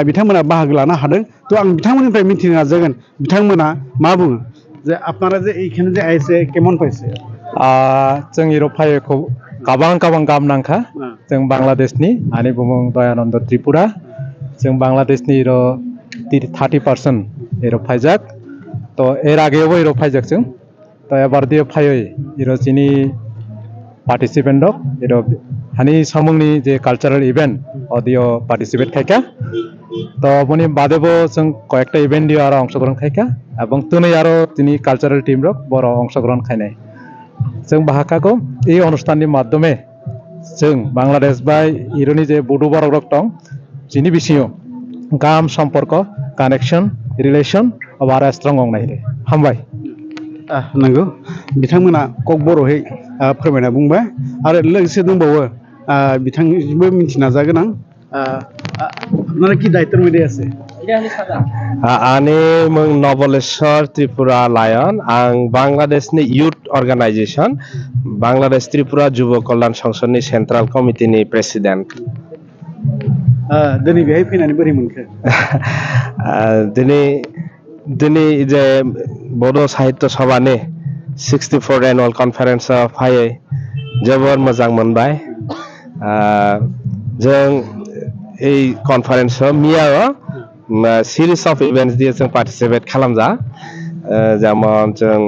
बिथांमोना बाहागो लानो हादों तो आं बिथांमोननिफ्राय मिथिनो नाजागोन बिथांमोना मा बुङो जे আপনারা যে এইখানে যে আইছে কেমন পাইছে जों इउरप फाइखौ गोबां गाहाम नांखा जों बांलादेशनि आनि बुमुं दयानन्द त्रिपुरा जों बांलादेशनि 30% इउरप फाइजाक तो एर आगेयावबो इउरप फाइजाक जों तो एबार दियो फायै इउरप जिनि पार्टिसिपेन्ट दक इउरप हानि सामुंनि जे कालचारेल इवेंट अदियो पार्टिसिपेट खायका तो बनि बादेबो जों कयेकटा इवेंट दियो आरो अंशग्रहण खायका এবং तुनै आरो दिनि कालचारेल टीम रक बर अंशग्रहण खायनाय जों बाहाकाखौ এই অনুষ্ঠানनि माध्यमे जों बांलादेश बाय इरोनि जे बडो बरक रक दं जिनि बिसिङाव गाहाम सम्पर्क कानेक्शन रिलेशन बारा स्ट्रं अंनायरे हामबाय नंगौ बिथांमोना कक बर'है फोरमायना बुंबाय आरो लोगोसे दंबावो बिथांनिबो मिथिना जागोन आं আপনারা কি দায়িত্বের মধ্যে আছে आने मुं नबलेश्वर त्रिपुरा लायन आं बांलादेशनि युथ अर्गानाइजेशन बांलादेश त्रिपुरा जुब कल्याण संसदनि सेन्ट्रेल कमिटिनि प्रेसिडेन्ट दिनै बेहाय फैनानै बोरै मोनखो दिनै जे बड' साहित्य सभानि 64 एनुअल कनफारेन्सआव फैयै जोबोर मोजां मोनबाय जों এই कनफारेन्सआव मियाव सिरिज अफ इवेंट्स दिए जों पार्टिसिपेट खालामजा जेमन जों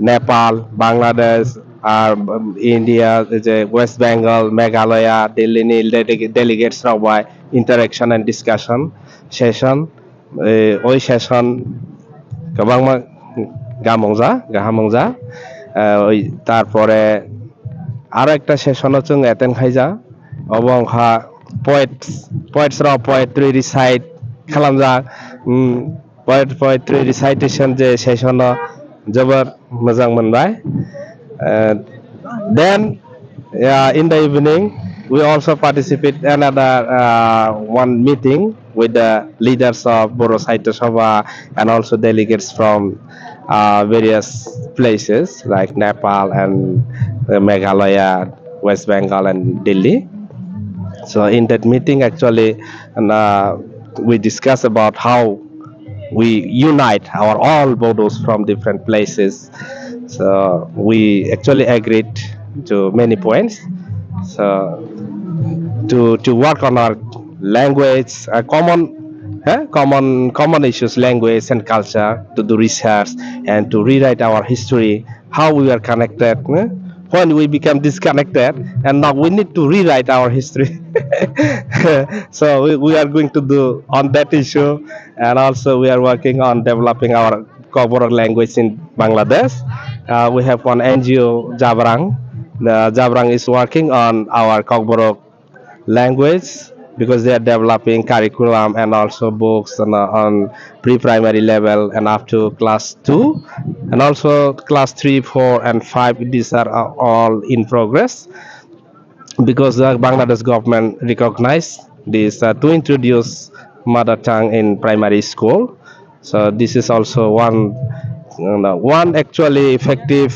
नेपाल बांलादेश और इंडिया जे वेस्ट बेंगल मेघालया दिल्लीनि डेलिगेट्स रावबाय इंटरेक्शन एंड डिस्कशन सेशन ओई सेशन गोबां गाहामंजा तारपरे आरो एकटा सेशनाव जों एटेन्ड खायजा अबंहा poets raw poetry recite खालामजा poetry recitation जे सेशन जोबोर मोजां मोनबाय then in the evening we also participate another one meeting with the leaders of Boro Sahitya Sabha and also delegates from various places like Nepal and Meghalaya, West Bengal and Delhi. So in that meeting actually we discuss about how we unite our all Bodos from different places. So we actually agreed to many points. So to work on our language, common issues, language and culture, to do research and to rewrite our history, how we are connected. When we become disconnected and now we need to rewrite our history. So we are going to do on that issue and also we are working on developing our Kokborok language in Bangladesh. We have one NGO Jabrang. The Jabrang is working on our Kokborok language because they are developing curriculum and also books on pre-primary level and up to class 2 and also class 3, 4 and 5. These are all in progress because the Bangladesh government recognized this to introduce mother tongue in primary school. So this is also one actually effective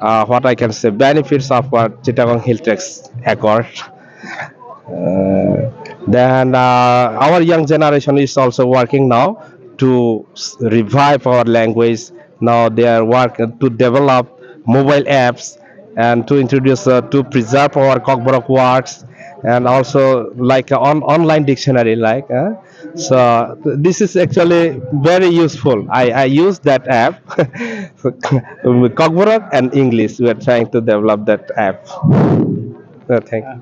what I can say benefits of what Chittagong Hilltrex Accord. Then our young generation is also working now to revive our language. Now they are working to develop mobile apps and to introduce to preserve our Kokborok words and also like an online dictionary so this is actually very useful. I use that app Kokborok and English. We are trying to develop that app. Thank you.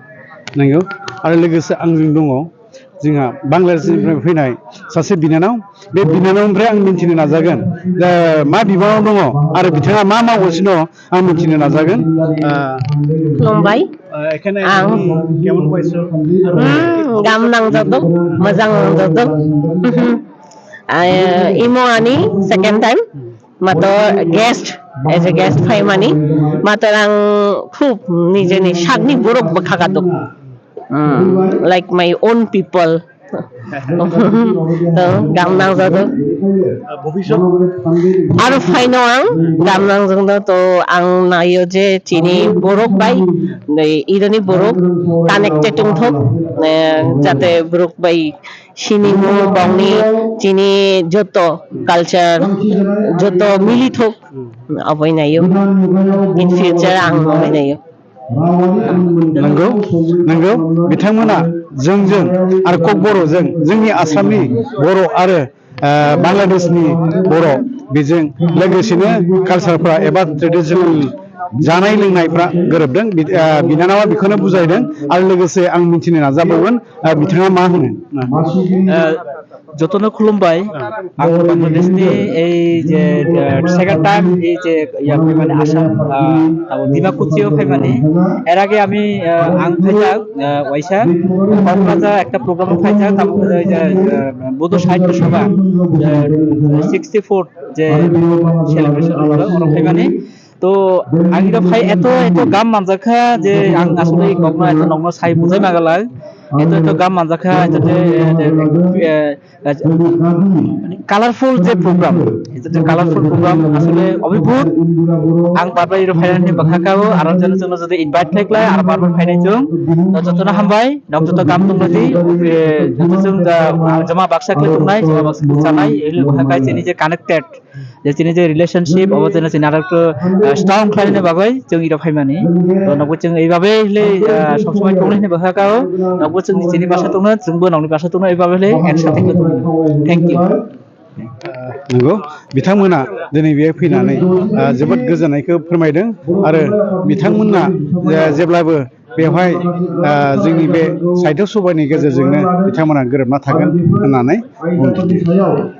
नंगौ आरो लोगोसे आंजों दङ जोंहा बांलादेशनिफ्राय फैनाय सासे बिनानाव बे बिनानावनिफ्राय आं मिथिनो नाजागोन मा बिबानाव दङ आरो बिथाङा मा मावगासिनो दङ आं मिथिनो नाजागोन खुलुमबाय आं केमन पाइছো गाहाम नांजादों मोजां नांजादों इमो आनी सेकेन्ड टाइम मात्र गेस्ट एज ए गेस्ट फाइमानि मात्र आं खुब निजेनि सागनि बरक बखागादों like my own people তো গাম नांजादो ভবিষ্যৎ आरो फाइनो आं गाम नांजोंनो तो आं नायो जे चिनि बरक बाय इरानि बरक कानेक्टेड थक जाते बरक बाय सिनिमु बावनि चिनि जतो कल्चर जतो मिलि थक अबय नायो इन फ्यूचर आं अबय नायो नंगौ नंगौ बिथांमोना जोंजों आरो कक बर'जों जोंनि आसामनि बर' आरो बांलादेशनि बर' बेजों लोगोसेनो कालसारफ्रा एबा ट्रेडिशनेल जानाय लोंनायफ्रा गोरोबदों बिनानावा बेखौनो बुजायदों आरो लोगोसे आं मिथिनो नाजाबावगोन बिथाङा मा होनो যতনো খুলুমবাই आं बांलादेशनि এই যে সেকেন্ড টাইম এই যে ইয়া ফেমানি আসাম ডিমাকুচিও ফেমানি এর আগে আমি আং ফাইজাক ওয়াইসা কক্সবাজার একটা প্রোগ্রাম ফাইজাক তারপর ওই যে বৌদ্ধ সাহিত্য সভা 64 যে সেলিব্রেশন হলো ওরা ফেমানি তো আংরা ভাই এত গাম মানজাখা যে আং আসলে গগনা এত নগ্ন সাই বুঝাই মাগালাগ এত গাম মানজাখা যাতে কালারফুল যে প্রোগ্রাম এটা কালারফুল প্রোগ্রাম আসলে অভিভূত আং বারবার ইরো ফাইনালনি বাখাকাও আর জন্য জন্য যদি ইনভাইট থাকলাই আর বারবার ফাইনাইজों যতনা হামবাই ডক্টর গাম দংলাদি যতজন জমা বাক্সাকলে দंनाय জমা বাক্সাকলে জানাই এই বাখাকাই চিনি যে কানেক্টেড যে চিনি যে রিলেশনশিপ অবজেনা চিনি আর একটু স্ট্রং খাইনে বাগৈ जों ইরো ফাইমানি তো নগো जों এইভাবে হলে সব সময় টংলাইনে বাখাকাও নগো जों চিনি ভাষা দंनो जोंबो नंनि भाषा दंनो এইভাবে হলে একসাথে थैंक यू नंगौ बिथांमोना दिनै बेयाव फैनानै जोबोद गोजोननायखौ फोरमायदों आरो बिथांमोना जेब्लाबो बेवहाय जोंनि बे साहित्य सभानि गेजेरजोंनो बिथांमोना गोरोबना थागोन होननानै बुंथिदों